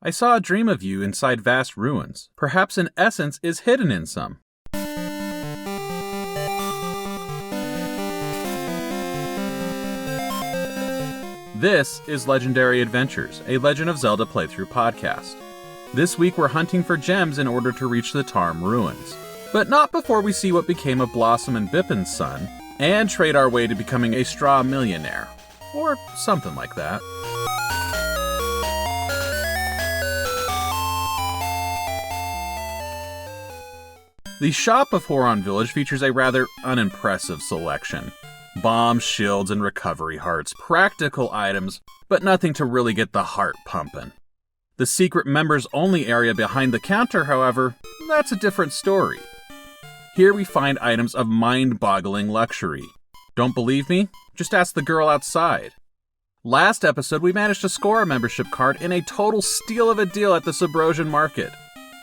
I saw a dream of you inside vast ruins. Perhaps an essence is hidden in some. This is Legendary Adventures, a Legend of Zelda playthrough podcast. This week we're hunting for gems in order to reach the Tarm Ruins. But not before we see what became of Blossom and Bippin's son, and trade our way to becoming a straw millionaire. Or something like that. The shop of Horon Village features a rather unimpressive selection. Bombs, shields, and recovery hearts. Practical items, but nothing to really get the heart pumping. The secret members-only area behind the counter, however, that's a different story. Here we find items of mind-boggling luxury. Don't believe me? Just ask the girl outside. Last episode, we managed to score a membership card in a total steal of a deal at the Subrosian market.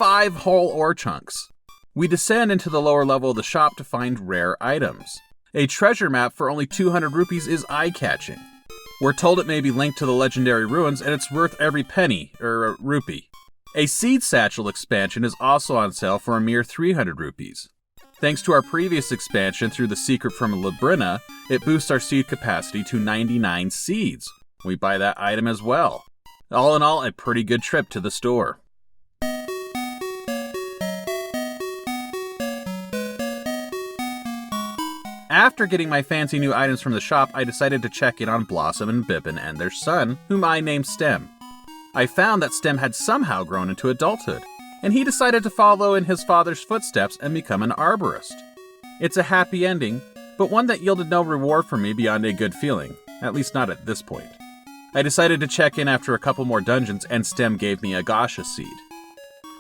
5 whole ore chunks. We descend into the lower level of the shop to find rare items. A treasure map for only 200 rupees is eye-catching. We're told it may be linked to the legendary ruins and it's worth every penny, rupee. A seed satchel expansion is also on sale for a mere 300 rupees. Thanks to our previous expansion through the secret from Labrina, it boosts our seed capacity to 99 seeds. We buy that item as well. All in all, a pretty good trip to the store. After getting my fancy new items from the shop, I decided to check in on Blossom and Bippin and their son, whom I named Stem. I found that Stem had somehow grown into adulthood, and he decided to follow in his father's footsteps and become an arborist. It's a happy ending, but one that yielded no reward for me beyond a good feeling, at least not at this point. I decided to check in after a couple more dungeons, and Stem gave me a Gasha seed.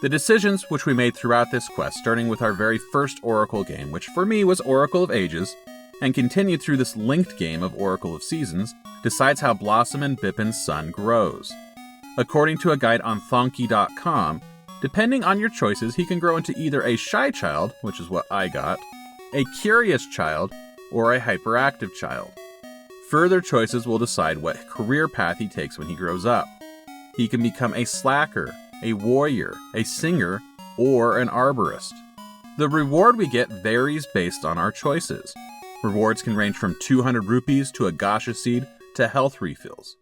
The decisions which we made throughout this quest, starting with our very first Oracle game, which for me was Oracle of Ages, and continued through this linked game of Oracle of Seasons, decides how Blossom and Bippin's son grows. According to a guide on Thonky.com, depending on your choices, he can grow into either a shy child, which is what I got, a curious child, or a hyperactive child. Further choices will decide what career path he takes when he grows up. He can become a slacker, a warrior, a singer, or an arborist. The reward we get varies based on our choices. Rewards can range from 200 rupees to a Gasha seed to health refills.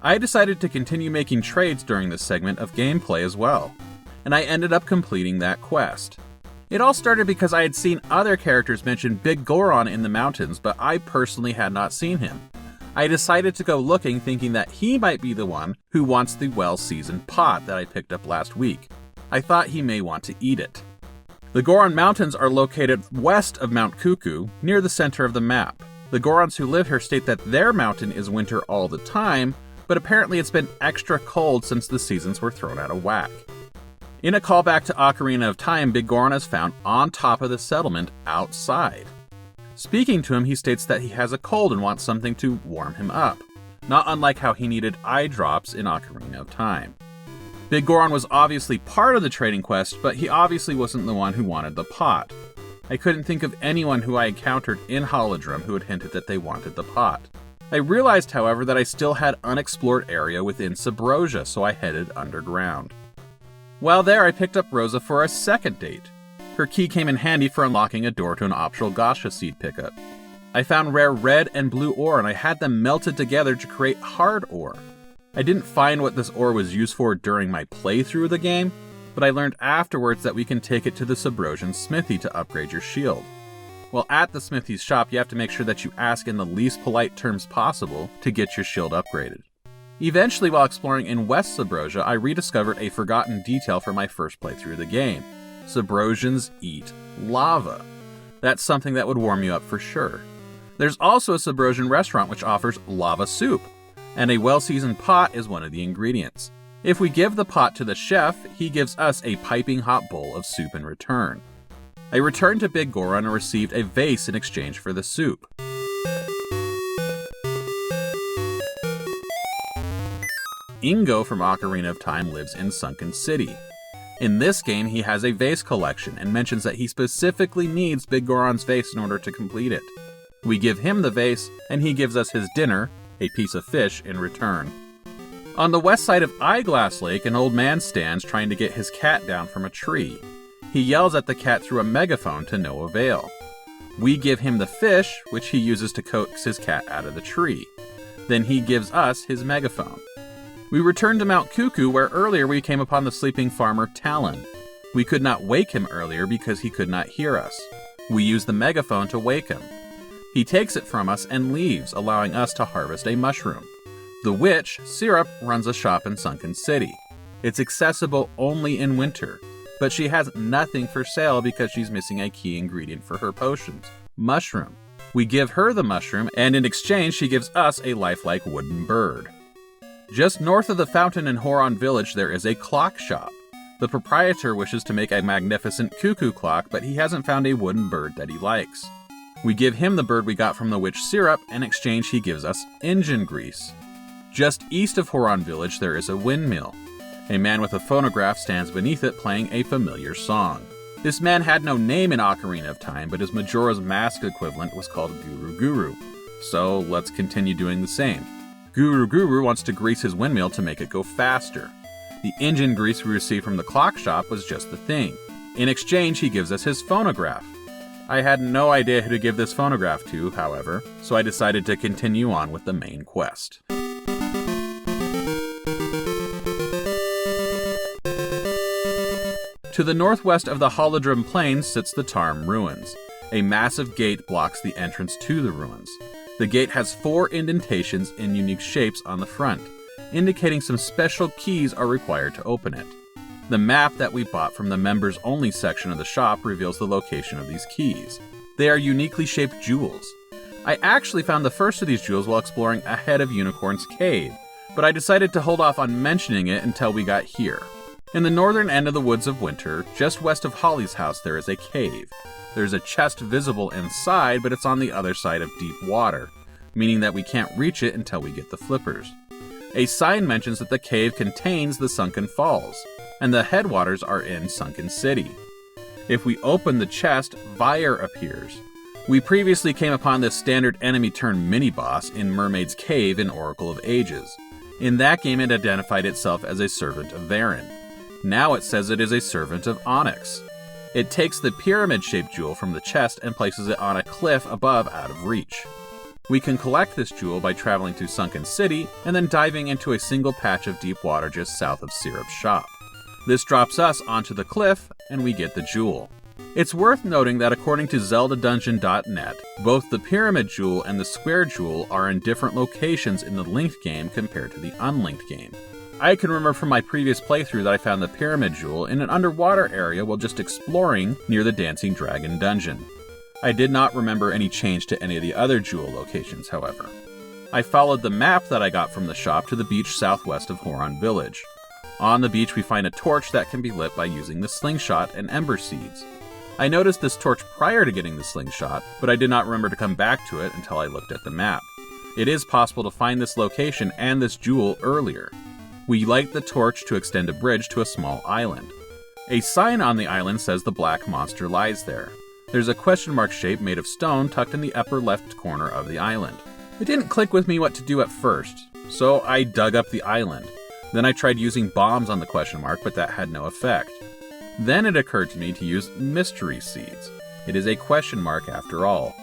I decided to continue making trades during this segment of gameplay as well, and I ended up completing that quest. It all started because I had seen other characters mention Big Goron in the mountains, but I personally had not seen him. I decided to go looking, thinking that he might be the one who wants the well-seasoned pot that I picked up last week. I thought he may want to eat it. The Goron Mountains are located west of Mount Cuckoo, near the center of the map. The Gorons who live here state that their mountain is winter all the time, but apparently it's been extra cold since the seasons were thrown out of whack. In a callback to Ocarina of Time, Big Goron is found on top of the settlement outside. Speaking to him, he states that he has a cold and wants something to warm him up, not unlike how he needed eye drops in Ocarina of Time. Big Goron was obviously part of the trading quest, but he obviously wasn't the one who wanted the pot. I couldn't think of anyone who I encountered in Holodrum who had hinted that they wanted the pot. I realized, however, that I still had unexplored area within Subrosia, so I headed underground. While there, I picked up Rosa for a second date. Her key came in handy for unlocking a door to an optional Gasha seed pickup. I found rare red and blue ore, and I had them melted together to create hard ore. I didn't find what this ore was used for during my playthrough of the game, but I learned afterwards that we can take it to the Subrosian smithy to upgrade your shield. While at the smithy's shop, you have to make sure that you ask in the least polite terms possible to get your shield upgraded. Eventually, while exploring in West Subrosia, I rediscovered a forgotten detail from my first playthrough of the game. Subrosians eat lava. That's something that would warm you up for sure. There's also a Subrosian restaurant which offers lava soup, and a well-seasoned pot is one of the ingredients. If we give the pot to the chef, he gives us a piping hot bowl of soup in return. I returned to Big Goron and received a vase in exchange for the soup. Ingo from Ocarina of Time lives in Sunken City. In this game, he has a vase collection and mentions that he specifically needs Big Goron's vase in order to complete it. We give him the vase, and he gives us his dinner, a piece of fish, in return. On the west side of Eyeglass Lake, an old man stands trying to get his cat down from a tree. He yells at the cat through a megaphone to no avail. We give him the fish, which he uses to coax his cat out of the tree. Then he gives us his megaphone. We return to Mount Cuckoo, where earlier we came upon the sleeping farmer Talon. We could not wake him earlier because he could not hear us. We use the megaphone to wake him. He takes it from us and leaves, allowing us to harvest a mushroom. The witch, Syrup, runs a shop in Sunken City. It's accessible only in winter, but she has nothing for sale because she's missing a key ingredient for her potions, mushroom. We give her the mushroom, and in exchange she gives us a lifelike wooden bird. Just north of the fountain in Horon village there is a clock shop. The proprietor wishes to make a magnificent cuckoo clock, but he hasn't found a wooden bird that he likes. We give him the bird we got from the witch Syrup, and in exchange he gives us engine grease. Just east of Horon village there is a windmill. A man with a phonograph stands beneath it playing a familiar song. This man had no name in Ocarina of Time, but his Majora's Mask equivalent was called Guru Guru. So let's continue doing the same. Guru Guru wants to grease his windmill to make it go faster. The engine grease we received from the clock shop was just the thing. In exchange, he gives us his phonograph. I had no idea who to give this phonograph to, however, so I decided to continue on with the main quest. To the northwest of the Holodrum Plains sits the Tarm Ruins. A massive gate blocks the entrance to the ruins. The gate has 4 indentations in unique shapes on the front, indicating some special keys are required to open it. The map that we bought from the members only section of the shop reveals the location of these keys. They are uniquely shaped jewels. I actually found the first of these jewels while exploring ahead of Unicorn's Cave, but I decided to hold off on mentioning it until we got here. In the northern end of the Woods of Winter, just west of Holly's house, there is a cave. There's a chest visible inside, but it's on the other side of deep water, meaning that we can't reach it until we get the flippers. A sign mentions that the cave contains the Sunken Falls, and the headwaters are in Sunken City. If we open the chest, Vyre appears. We previously came upon this standard enemy turned mini-boss in Mermaid's Cave in Oracle of Ages. In that game it identified itself as a servant of Varen. Now it says it is a servant of Onyx. It takes the pyramid-shaped jewel from the chest and places it on a cliff above out of reach. We can collect this jewel by traveling to Sunken City and then diving into a single patch of deep water just south of Syrup's shop. This drops us onto the cliff and we get the jewel. It's worth noting that according to ZeldaDungeon.net, both the Pyramid Jewel and the Square Jewel are in different locations in the linked game compared to the unlinked game. I can remember from my previous playthrough that I found the Pyramid Jewel in an underwater area while just exploring near the Dancing Dragon dungeon. I did not remember any change to any of the other jewel locations, however. I followed the map that I got from the shop to the beach southwest of Horon Village. On the beach we find a torch that can be lit by using the slingshot and ember seeds. I noticed this torch prior to getting the slingshot, but I did not remember to come back to it until I looked at the map. It is possible to find this location and this jewel earlier. We light the torch to extend a bridge to a small island. A sign on the island says the black monster lies there. There's a question mark shape made of stone tucked in the upper left corner of the island. It didn't click with me what to do at first, so I dug up the island. Then I tried using bombs on the question mark, but that had no effect. Then it occurred to me to use mystery seeds. It is a question mark after all.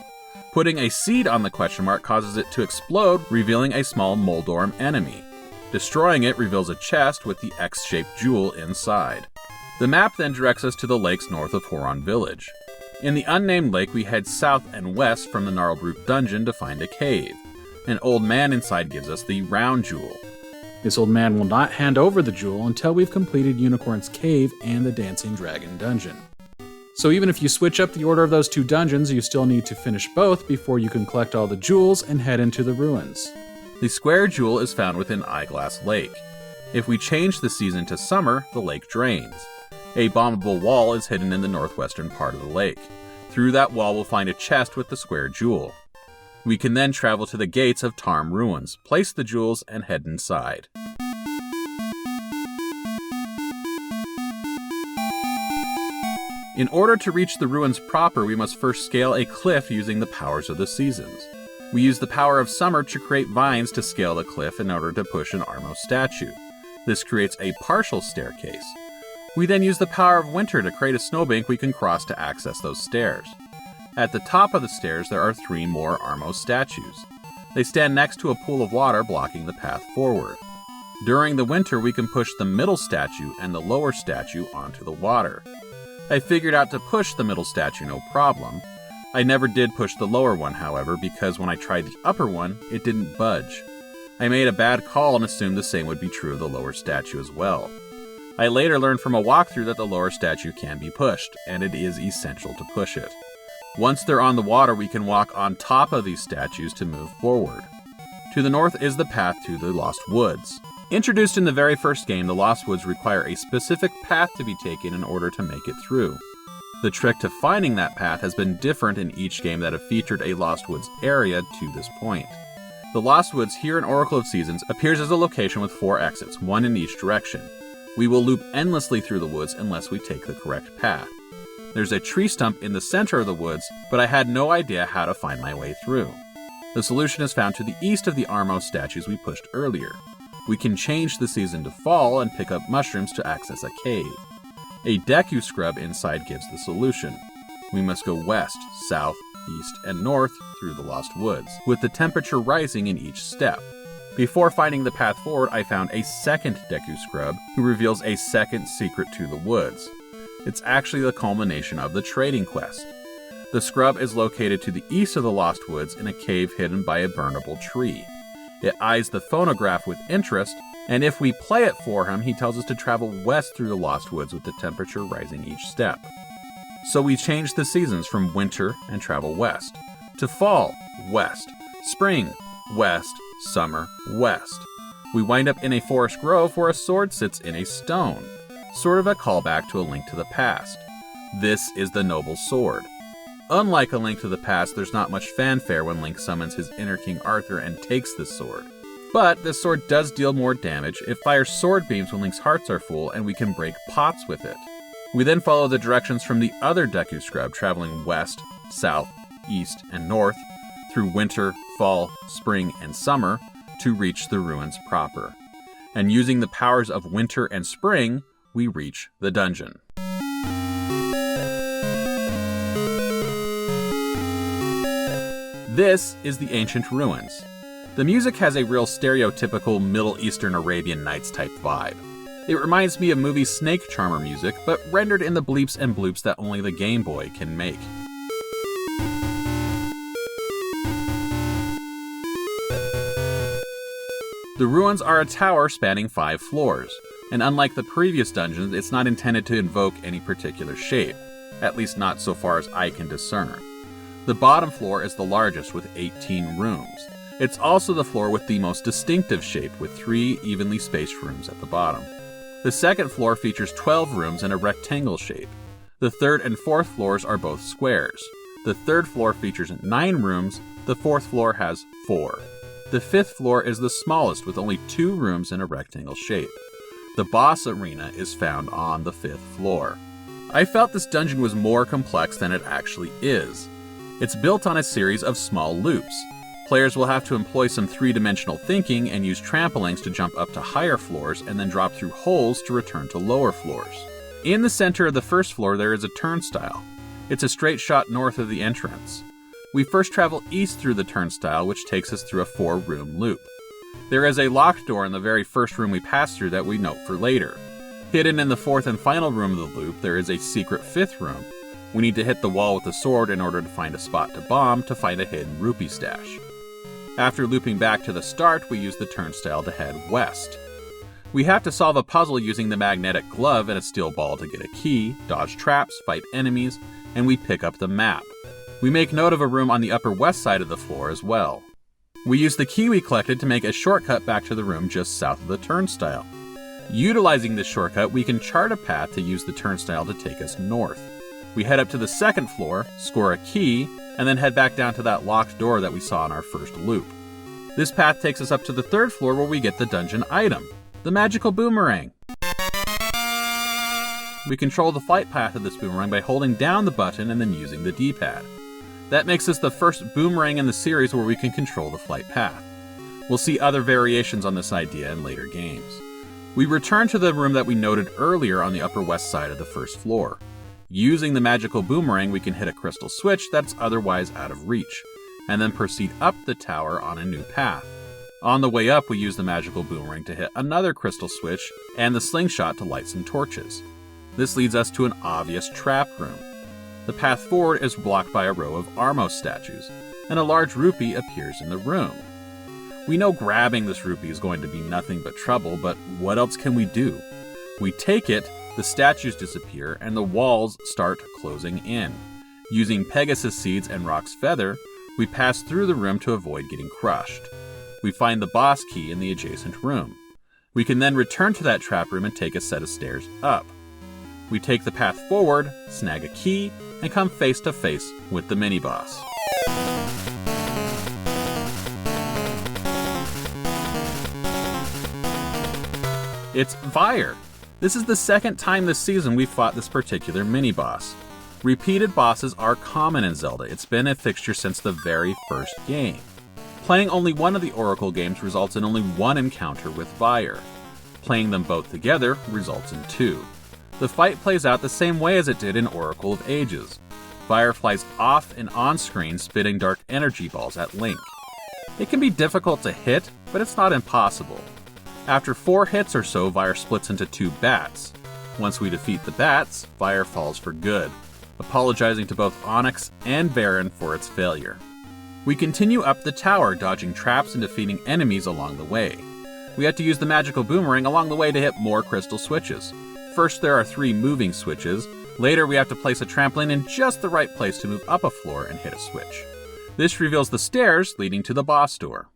Putting a seed on the question mark causes it to explode, revealing a small Moldorm enemy. Destroying it reveals a chest with the X-shaped jewel inside. The map then directs us to the lakes north of Horon Village. In the unnamed lake, we head south and west from the Gnarlroot dungeon to find a cave. An old man inside gives us the round jewel. This old man will not hand over the jewel until we've completed Unicorn's Cave and the Dancing Dragon dungeon. So even if you switch up the order of those 2 dungeons, you still need to finish both before you can collect all the jewels and head into the ruins. The square jewel is found within Eyeglass Lake. If we change the season to summer, the lake drains. A bombable wall is hidden in the northwestern part of the lake. Through that wall we'll find a chest with the square jewel. We can then travel to the gates of Tarm Ruins, place the jewels, and head inside. In order to reach the ruins proper, we must first scale a cliff using the powers of the seasons. We use the power of summer to create vines to scale the cliff in order to push an Armo statue. This creates a partial staircase. We then use the power of winter to create a snowbank we can cross to access those stairs. At the top of the stairs, there are 3 more Armo statues. They stand next to a pool of water blocking the path forward. During the winter, we can push the middle statue and the lower statue onto the water. I figured out to push the middle statue no problem. I never did push the lower one, however, because when I tried the upper one, it didn't budge. I made a bad call and assumed the same would be true of the lower statue as well. I later learned from a walkthrough that the lower statue can be pushed, and it is essential to push it. Once they're on the water, we can walk on top of these statues to move forward. To the north is the path to the Lost Woods. Introduced in the very first game, the Lost Woods require a specific path to be taken in order to make it through. The trick to finding that path has been different in each game that have featured a Lost Woods area to this point. The Lost Woods here in Oracle of Seasons appears as a location with 4 exits, 1 in each direction. We will loop endlessly through the woods unless we take the correct path. There's a tree stump in the center of the woods, but I had no idea how to find my way through. The solution is found to the east of the Armo statues we pushed earlier. We can change the season to fall and pick up mushrooms to access a cave. A Deku scrub inside gives the solution. We must go west, south, east, and north through the Lost Woods, with the temperature rising in each step. Before finding the path forward, I found a second Deku scrub who reveals a second secret to the woods. It's actually the culmination of the trading quest. The scrub is located to the east of the Lost Woods in a cave hidden by a burnable tree. It eyes the phonograph with interest, and if we play it for him, he tells us to travel west through the Lost Woods with the temperature rising each step. So we change the seasons from winter and travel west, to fall, west, spring, west, summer, west. We wind up in a forest grove where a sword sits in a stone, sort of a callback to A Link to the Past. This is the noble sword. Unlike A Link to the Past, there's not much fanfare when Link summons his inner King Arthur and takes this sword. But this sword does deal more damage. It fires sword beams when Link's hearts are full, and we can break pots with it. We then follow the directions from the other Deku Scrub, traveling west, south, east, and north, through winter, fall, spring, and summer, to reach the ruins proper. And using the powers of winter and spring, we reach the dungeon. This is the Ancient Ruins. The music has a real stereotypical Middle Eastern Arabian Nights type vibe. It reminds me of movie Snake Charmer music, but rendered in the bleeps and bloops that only the Game Boy can make. The ruins are a tower spanning 5 floors, and unlike the previous dungeons, it's not intended to invoke any particular shape, at least not so far as I can discern. The bottom floor is the largest with 18 rooms. It's also the floor with the most distinctive shape, with 3 evenly spaced rooms at the bottom. The second floor features 12 rooms in a rectangle shape. The third and fourth floors are both squares. The third floor features 9 rooms, the fourth floor has 4. The fifth floor is the smallest with only 2 rooms in a rectangle shape. The boss arena is found on the 5th floor. I felt this dungeon was more complex than it actually is. It's built on a series of small loops. Players will have to employ some 3-dimensional thinking and use trampolines to jump up to higher floors and then drop through holes to return to lower floors. In the center of the first floor there is a turnstile. It's a straight shot north of the entrance. We first travel east through the turnstile, which takes us through a 4-room loop. There is a locked door in the very first room we pass through that we note for later. Hidden in the 4th and final room of the loop, there is a secret 5th room. We need to hit the wall with the sword in order to find a spot to bomb to find a hidden rupee stash. After looping back to the start, we use the turnstile to head west. We have to solve a puzzle using the magnetic glove and a steel ball to get a key, dodge traps, fight enemies, and we pick up the map. We make note of a room on the upper west side of the floor as well. We use the key we collected to make a shortcut back to the room just south of the turnstile. Utilizing this shortcut, we can chart a path to use the turnstile to take us north. We head up to the 2nd floor, score a key, and then head back down to that locked door that we saw in our first loop. This path takes us up to the 3rd floor where we get the dungeon item, the magical boomerang. We control the flight path of this boomerang by holding down the button and then using the D-pad. That makes this the first boomerang in the series where we can control the flight path. We'll see other variations on this idea in later games. We return to the room that we noted earlier on the upper west side of the first floor. Using the magical boomerang, we can hit a crystal switch that's otherwise out of reach, and then proceed up the tower on a new path. On the way up, we use the magical boomerang to hit another crystal switch and the slingshot to light some torches. This leads us to an obvious trap room. The path forward is blocked by a row of Armos statues, and a large rupee appears in the room. We know grabbing this rupee is going to be nothing but trouble, but what else can we do? We take it, the statues disappear, and the walls start closing in. Using Pegasus seeds and Rock's feather, we pass through the room to avoid getting crushed. We find the boss key in the adjacent room. We can then return to that trap room and take a set of stairs up. We take the path forward, snag a key, and come face to face with the mini-boss. It's Vyre. This is the second time this season we've fought this particular mini-boss. Repeated bosses are common in Zelda. It's been a fixture since the very first game. Playing only one of the Oracle games results in only one encounter with Vyre. Playing them both together results in two. The fight plays out the same way as it did in Oracle of Ages. Vyre flies off and on-screen, spitting dark energy balls at Link. It can be difficult to hit, but it's not impossible. After 4 hits or so, Vyre splits into 2 bats. Once we defeat the bats, Vyre falls for good, apologizing to both Onyx and Baron for its failure. We continue up the tower, dodging traps and defeating enemies along the way. We have to use the magical boomerang along the way to hit more crystal switches. First, there are 3 moving switches. Later, we have to place a trampoline in just the right place to move up a floor and hit a switch. This reveals the stairs leading to the boss door.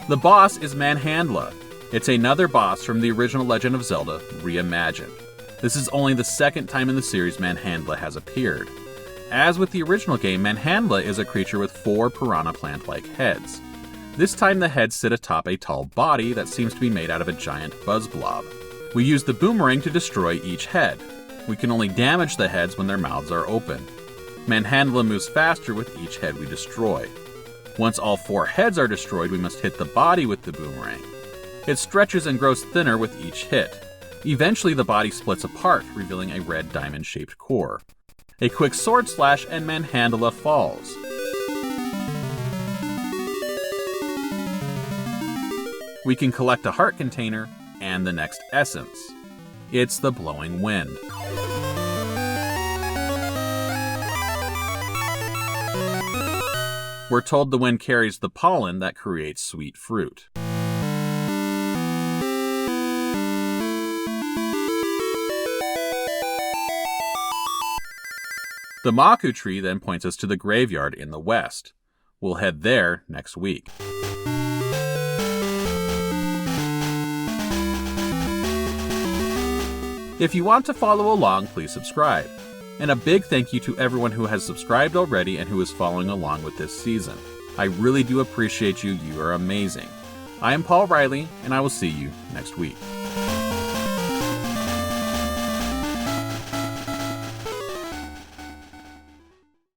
The boss is Manhandla. It's another boss from the original Legend of Zelda, reimagined. This is only the second time in the series Manhandla has appeared. As with the original game, Manhandla is a creature with 4 piranha plant-like heads. This time the heads sit atop a tall body that seems to be made out of a giant buzz blob. We use the boomerang to destroy each head. We can only damage the heads when their mouths are open. Manhandla moves faster with each head we destroy. Once all 4 heads are destroyed, we must hit the body with the boomerang. It stretches and grows thinner with each hit. Eventually the body splits apart, revealing a red diamond-shaped core. A quick sword slash and Manhandla falls. We can collect a heart container and the next essence. It's the blowing wind. We're told the wind carries the pollen that creates sweet fruit. The Maku tree then points us to the graveyard in the west. We'll head there next week. If you want to follow along, please subscribe. And a big thank you to everyone who has subscribed already and who is following along with this season. I really do appreciate you. You are amazing. I am Paul Riley, and I will see you next week.